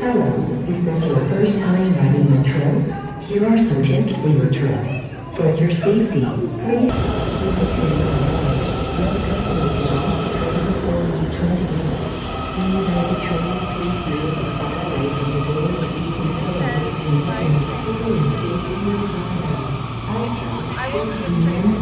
Hello, is this your first time riding the trail? Here are some tips for your trip. For your safety, please I will